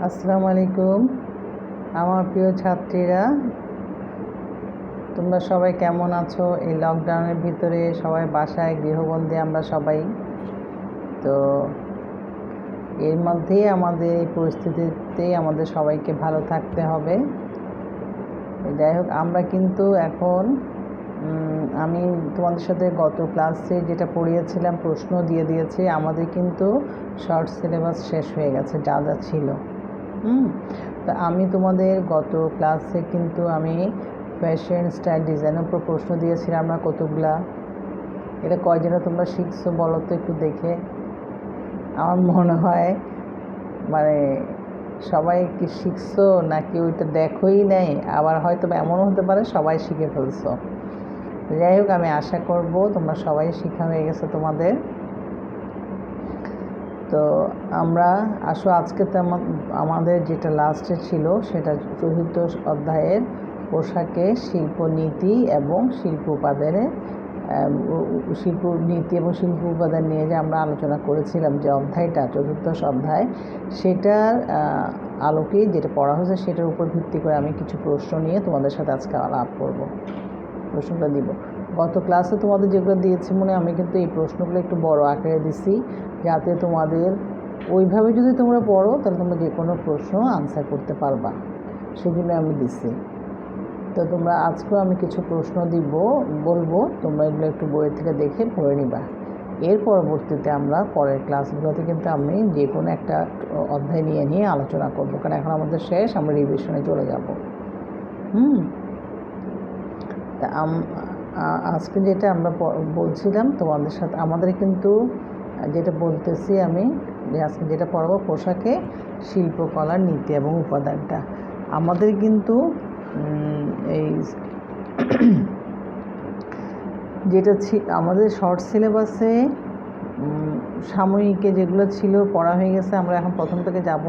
আসসালামু আলাইকুম আমার প্রিয় ছাত্রীরা, তোমরা সবাই কেমন আছো? এই লকডাউনের ভিতরে সবাই বাসায় গৃহবন্দী আমরা সবাই। তো এর মধ্যেই আমাদের এই পরিস্থিতিতেই আমাদের সবাইকে ভালো থাকতে হবে। যাই হোক, আমরা কিন্তু এখন আমি তোমাদের সাথে গত ক্লাসে যেটা পড়িয়েছিলাম প্রশ্ন দিয়ে দিয়েছি। আমাদের কিন্তু শর্ট সিলেবাস শেষ হয়ে গেছে যা যা ছিল। তা আমি তোমাদের গত ক্লাসে কিন্তু আমি ফ্যাশন স্টাইল ডিজাইনের উপর প্রশ্ন দিয়েছিলাম না কতগুলা। এটা কয়জনে তোমরা শিখছো বলো তো একটু দেখে। আমার মনে হয় মানে সবাই কি শিখছো নাকি ওইটা দেখোই নাই, আবার হয়তো এমনও হতে পারে সবাই শিখে ফেলছো। যাই হোক, আমি আশা করব তোমরা সবাই শিখা হয়ে গেছে তোমাদের। তো আমরা আজকে তো আমাদের যেটা লাস্টে ছিল সেটা চতুর্থ অধ্যায়ের পোশাকে শিল্পনীতি এবং শিল্প উপাদানে শিল্পনীতি এবং শিল্প উপাদান নিয়ে যে আমরা আলোচনা করেছিলাম, যে অধ্যায়টা চতুর্থ অধ্যায়, সেটার আলোকে যেটা পড়া হয়েছে সেটার উপর ভিত্তি করে আমি কিছু প্রশ্ন নিয়ে তোমাদের সাথে আজকে আলাপ করব, প্রশ্নটা দিব। গত ক্লাসে তোমাদের যেগুলো দিয়েছি আমি কিন্তু এই প্রশ্নগুলো একটু বড় আকারে দিছি, যাতে তোমাদের ওইভাবে যদি তোমরা পড়ো তাহলে তোমরা যে কোনো প্রশ্ন আনসার করতে পারবা, সেজন্য আমি দিছি। তো তোমরা আজকেও আমি কিছু প্রশ্ন বলবো, তোমরা এগুলো একটু বই থেকে দেখে পড়ে নিবা। এর পরবর্তীতে আমরা পরের ক্লাসগুলোতে কিন্তু আমি যে কোনো একটা অধ্যায় নিয়ে আলোচনা করবো, কারণ এখন আমাদের শেষ, আমরা রিভিশনে চলে যাব। তা আজকে যেটা আমরা বলছিলাম তোমাদের সাথে, আমাদের কিন্তু যেটা বলতেছি আমি, যে আজকে যেটা পড়াবো পোশাকে শিল্পকলার নীতি এবং উপাদানটা। আমাদের কিন্তু এই যেটা আমাদের শর্ট সিলেবাসে সাময়িকে যেগুলো ছিল পড়া হয়ে গেছে। আমরা এখন প্রথম থেকে যাব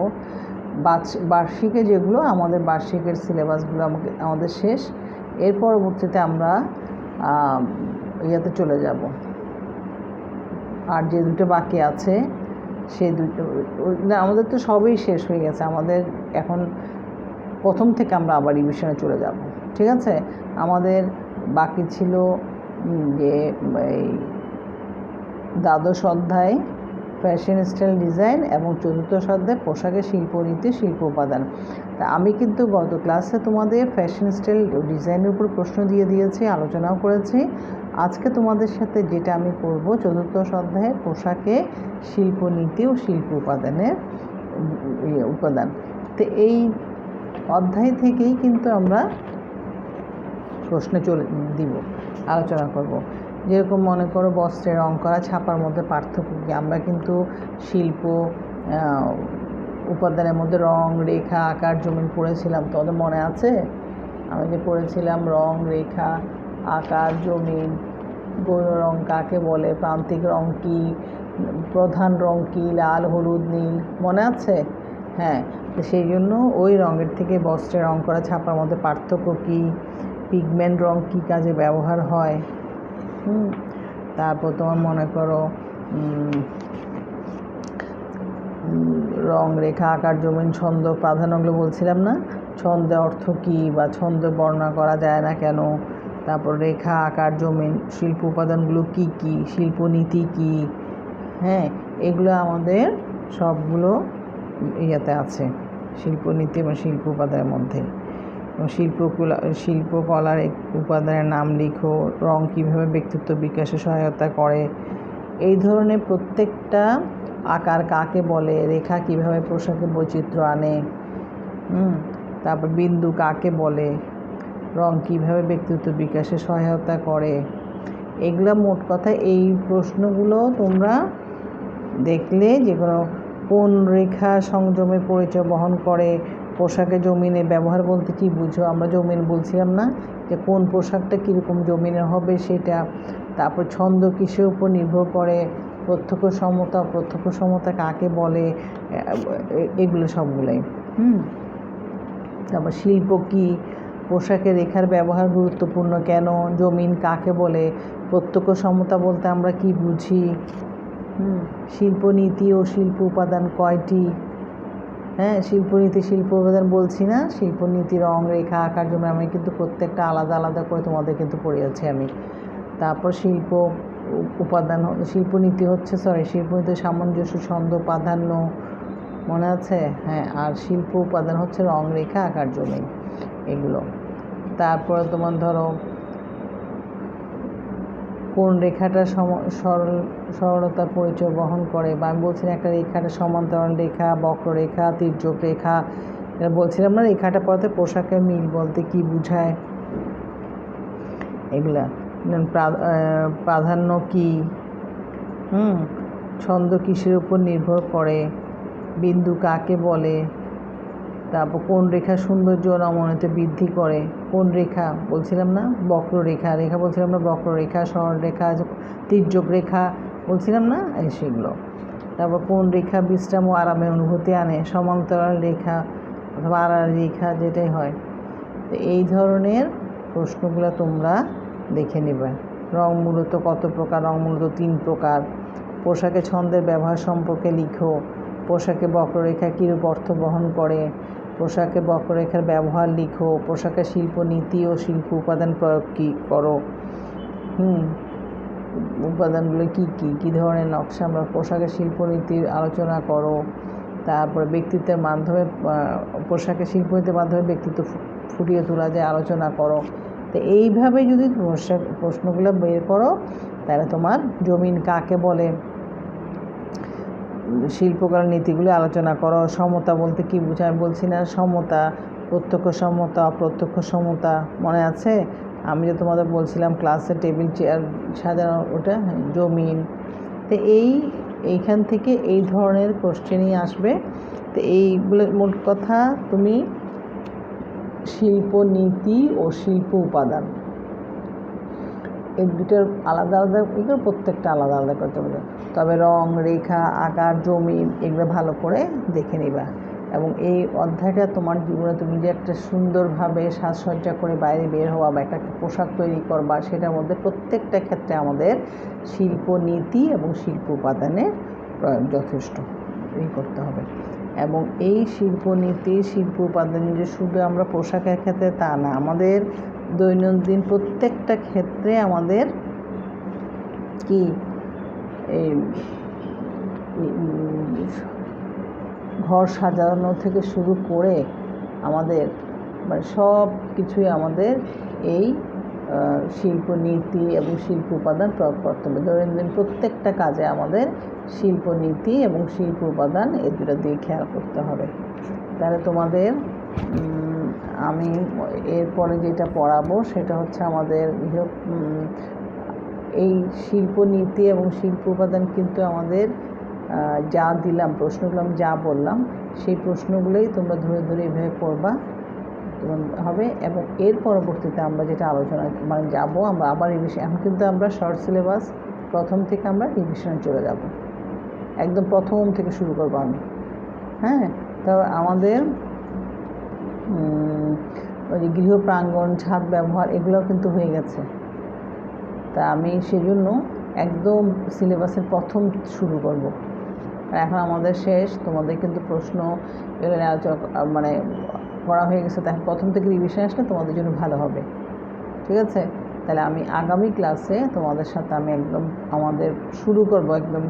বার্ষিকে, যেগুলো আমাদের বার্ষিকের সিলেবাসগুলো আমাদের শেষ। এর পরবর্তীতে আমরা ইয়াতে চলে যাব, আর যে দুটো বাকি আছে সেই দুটো আমাদের তো সবই শেষ হয়ে গেছে। আমাদের এখন প্রথম থেকে আমরা আবার রিভিশনে চলে যাব, ঠিক আছে? আমাদের বাকি ছিল যে এই দ্বাদশ অধ্যায় ফ্যাশন স্টাইল ডিজাইন এবং চতুর্থ অধ্যায় পোশাকের শিল্পনীতি শিল্প উপাদান। তা আমি কিন্তু গত ক্লাসে তোমাদের ফ্যাশন স্টাইল ডিজাইনের উপর প্রশ্ন দিয়েছি, আলোচনাও করেছি। আজকে তোমাদের সাথে যেটা আমি করব চতুর্থ অধ্যায়ের পোশাকে শিল্পনীতি ও শিল্প উপাদানের উপাদান। তো এই অধ্যায় থেকেই কিন্তু আমরা প্রশ্নে আলোচনা করব। যেরকম মনে করো বস্ত্রে রং করা, ছাপার মধ্যে পার্থক্য কী। আমরা কিন্তু শিল্প উপাদানের মধ্যে রং, রেখা, আকার, জমিন পড়েছিলাম, তোমাদের মনে আছে? আমি যে পড়েছিলাম রং, রেখা, আকার, জমিন, গৌণ রং কাকে বলে, প্রান্তিক রং কী, প্রধান রং কী, লাল, হলুদ, নীল, মনে আছে? হ্যাঁ, তো সেই জন্য ওই রঙের থেকে বস্ত্রে রং করা, ছাপার মধ্যে পার্থক্য কী, পিগমেন্ট রং কী কাজে ব্যবহার হয়। তারপর তোমার মনে করো রং, রেখা, আকার, জমিন, ছন্দ, প্রাধান্যগুলো বলছিলাম না? ছন্দের অর্থ কী বা ছন্দ বর্ণনা করা যায় না কেন। তারপর রেখা, আকার, জমিন, শিল্প উপাদানগুলো কী কী, শিল্পনীতি কী। হ্যাঁ, এগুলো আমাদের সবগুলো ইয়াতে আছে, শিল্পনীতি এবং শিল্প উপাদানের মধ্যে। শিল্পকলার উপাদানের নাম লিখো, রং কীভাবে ব্যক্তিত্ব বিকাশে সহায়তা করে, এই ধরনের প্রত্যেকটা, আকার কাকে বলে, রেখা কীভাবে পোশাকে বৈচিত্র্য আনে, তারপর বিন্দু কাকে বলে, রং কীভাবে ব্যক্তিত্ব বিকাশে সহায়তা করে, এগুলো মোট কথা এই প্রশ্নগুলো তোমরা দেখলে যেগুলো কোন রেখা সংযমের পরিচয় বহন করে, পোশাকে জমিনে ব্যবহার বলতে কি বুঝো। আমরা জমিন বলছিলাম না, যে কোন পোশাকটা কীরকম জমিনের হবে সেটা। তারপর ছন্দ কিসের উপর নির্ভর করে, প্রত্যক্ষ সমতা কাকে বলে, এগুলো সবগুলোই। তারপর শিল্প কী, পোশাকে রেখার ব্যবহার গুরুত্বপূর্ণ কেন, জমিন কাকে বলে, প্রত্যক্ষ সমতা বলতে আমরা কি বুঝি, শিল্পনীতি ও শিল্প উপাদান কয়টি, হ্যাঁ, শিল্পনীতি শিল্প উপাদান বলছি না, শিল্পনীতি রং রেখা আঁকার জন্য আমি কিন্তু প্রত্যেকটা আলাদা আলাদা করে তোমাদের কিন্তু পড়িয়েছি আমি। তারপর শিল্প উপাদান শিল্পনীতি হচ্ছে শিল্পনীতি সামঞ্জস্য ছন্দ প্রাধান্য মনে আছে? হ্যাঁ, আর শিল্প উপাদান হচ্ছে রং রেখা আঁকার জন্য এগুলো। তারপরে তোমার ধরো কোন রেখাটা সরলতার পরিচয় বহন করে, বা আমি বলছি একটা রেখাটা সমান্তরাল রেখা, বক্ররেখা, তির্যক রেখা, এটা বলছিলাম না। রেখাটা পড়াতে পোশাকের মিল বলতে কি বোঝায়, এগুলা। প্রাধান্য কি, ছন্দ কিসের উপর নির্ভর করে, বিন্দু কাকে বলে, তারপর কোন রেখা সৌন্দর্য নমনীয়তা বৃদ্ধি করে, কোন রেখা বলছিলাম না, বক্ররেখা, রেখা বলছিলাম না, বক্ররেখা, সরলরেখা, তির্যক রেখা বলছিলাম না, সেগুলো। তারপর কোন রেখা বিশ্রাম ও আরামের অনুভূতি আনে, সমান্তরাল রেখা অথবা আড়াল রেখা যেটাই হয়। তো এই ধরনের প্রশ্নগুলো তোমরা দেখে নেবে। রং মূলত কত প্রকার? রং মূলত 3 প্রকার। পোশাকে ছন্দের ব্যবহার সম্পর্কে লিখো। পোশাকে বক্ররেখা কীরূপ অর্থ বহন করে, পোশাকে বক্ররেখার ব্যবহার লিখো। পোশাকে শিল্প নীতি ও শিল্প উপাদান প্রয়োগ করো। উপাদানগুলো কী ধরনের নকশা আমরা পোশাকের শিল্পনীতির আলোচনা করো। তারপরে ব্যক্তিত্বের মাধ্যমে পোশাকের শিল্পনীতির মাধ্যমে ব্যক্তিত্ব ফুটিয়ে তোলা যায় আলোচনা করো। তো এইভাবে যদি প্রশ্নগুলো বের করো তাহলে তোমার জমিন কাকে বলে, শিল্পকলার নীতিগুলি আলোচনা করো। সমতা বলতে কী বোঝায় আমি বলছি না, সমতা, প্রত্যক্ষ সমতা অপ্রত্যক্ষ সমতা মনে আছে? আমি যে তোমাদের বলছিলাম ক্লাসে টেবিল চেয়ার সাজানো, ওটা জমিন। তো এইখান থেকে এই ধরনের কোশ্চেনই আসবে। তো এইগুলো মোট কথা তুমি শিল্পনীতি ও শিল্প উপাদান এই দুটোর আলাদা আলাদা এগুলো প্রত্যেকটা আলাদা আলাদা করতে হবে। তবে রং রেখা আকার জমিন এগুলো ভালো করে দেখে নিবা। এবং এই অধ্যায়টা তোমার জীবনে তুমি যে একটা সুন্দরভাবে সাজসজ্জা করে বাইরে বের হওয়া বা একটা পোশাক তৈরি করবা, সেটার মধ্যে প্রত্যেকটা ক্ষেত্রে আমাদের শিল্পনীতি এবং শিল্প উপাদানের প্রয়োগ যথেষ্ট করতে হবে। এবং এই শিল্পনীতি শিল্প উপাদান যে শুধু আমরা পোশাকের ক্ষেত্রে তা না, আমাদের দৈনন্দিন প্রত্যেকটা ক্ষেত্রে আমাদের কি এই ঘর সাজানো থেকে শুরু করে আমাদের মানে সব কিছুই আমাদের এই শিল্পনীতি এবং শিল্প উপাদান প্রয়োগ করতে হবে। দৈনন্দিন প্রত্যেকটা কাজে আমাদের শিল্পনীতি এবং শিল্প উপাদান এই দুটো দিয়ে খেয়াল করতে হবে। তাহলে তোমাদের আমি এরপরে যেটা পড়াবো সেটা হচ্ছে আমাদের এই শিল্পনীতি এবং শিল্প উপাদান কিন্তু আমাদের যা দিলাম প্রশ্নগুলো আমি যা বললাম সেই প্রশ্নগুলোই তোমরা ধরে ধরে এভাবে পড়বা হবে। এবং এর পরবর্তীতে আমরা যেটা আলোচনা যাবো আমরা আবার রিভিশন। এখন কিন্তু আমরা শর্ট সিলেবাস প্রথম থেকে আমরা রিভিশনে চলে যাব, একদম প্রথম থেকে শুরু করবো আমি। হ্যাঁ, তো আমাদের ওই যে গৃহ প্রাঙ্গণ ছাদ ব্যবহার এগুলো কিন্তু হয়ে গেছে। তা আমি সেজন্য একদম সিলেবাসের প্রথম শুরু করব। এখন আমাদের শেষ, তোমাদের কিন্তু প্রশ্ন মানে করা হয়ে গেছে। তাই প্রথম থেকে রিভিশন আসলে তোমাদের জন্য ভালো হবে। ঠিক আছে? তাহলে আমি আগামী ক্লাসে তোমাদের সাথে আমি একদম আমাদের শুরু করব একদম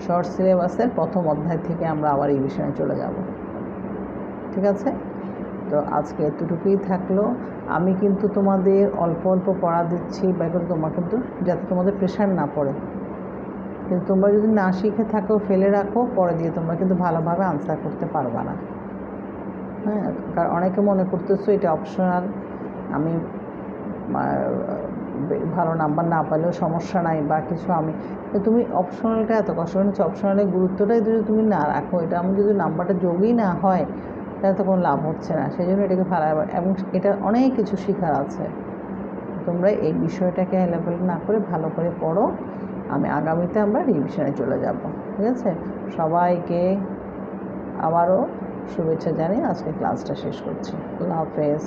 শর্ট সিলেবাসের প্রথম অধ্যায় থেকে আমরা আবার রিভিশনে চলে যাব। ঠিক আছে? তো আজকে এতটুকুই থাকলো। আমি কিন্তু তোমাদের অল্প অল্প পড়া দিচ্ছি বা তোমার কিন্তু যাতে তোমাদের প্রেশার না পড়ে। কিন্তু তোমরা যদি না শিখে থাকো ফেলে রাখো, পরে দিয়ে তোমরা কিন্তু ভালোভাবে আনসার করতে পারবা না। হ্যাঁ, কারণ অনেকে মনে করতেছো এটা অপশনাল, আমি ভালো নাম্বার না পেলেও সমস্যা নাই বা কিছু। আমি তুমি অপশনালটা এত কষ্ট হচ্ছে, অপশনালের গুরুত্বটাই যদি তুমি না রাখো, এটা আমি যদি নাম্বারটা যোগই না হয় তাহলে তো কোনো লাভ হচ্ছে না। সেই জন্য এটাকে ফেলাবার এবং এটা অনেক কিছু শেখার আছে। তোমরা এই বিষয়টাকে লেভেল না করে ভালো করে পড়ো। আমি আগামীতে আমরা রিভিশনে চলে যাব। ঠিক আছে? সবাইকে আবারও শুভেচ্ছা জানিয়ে আজকে ক্লাসটা শেষ করছি। আল্লাহ হাফেজ।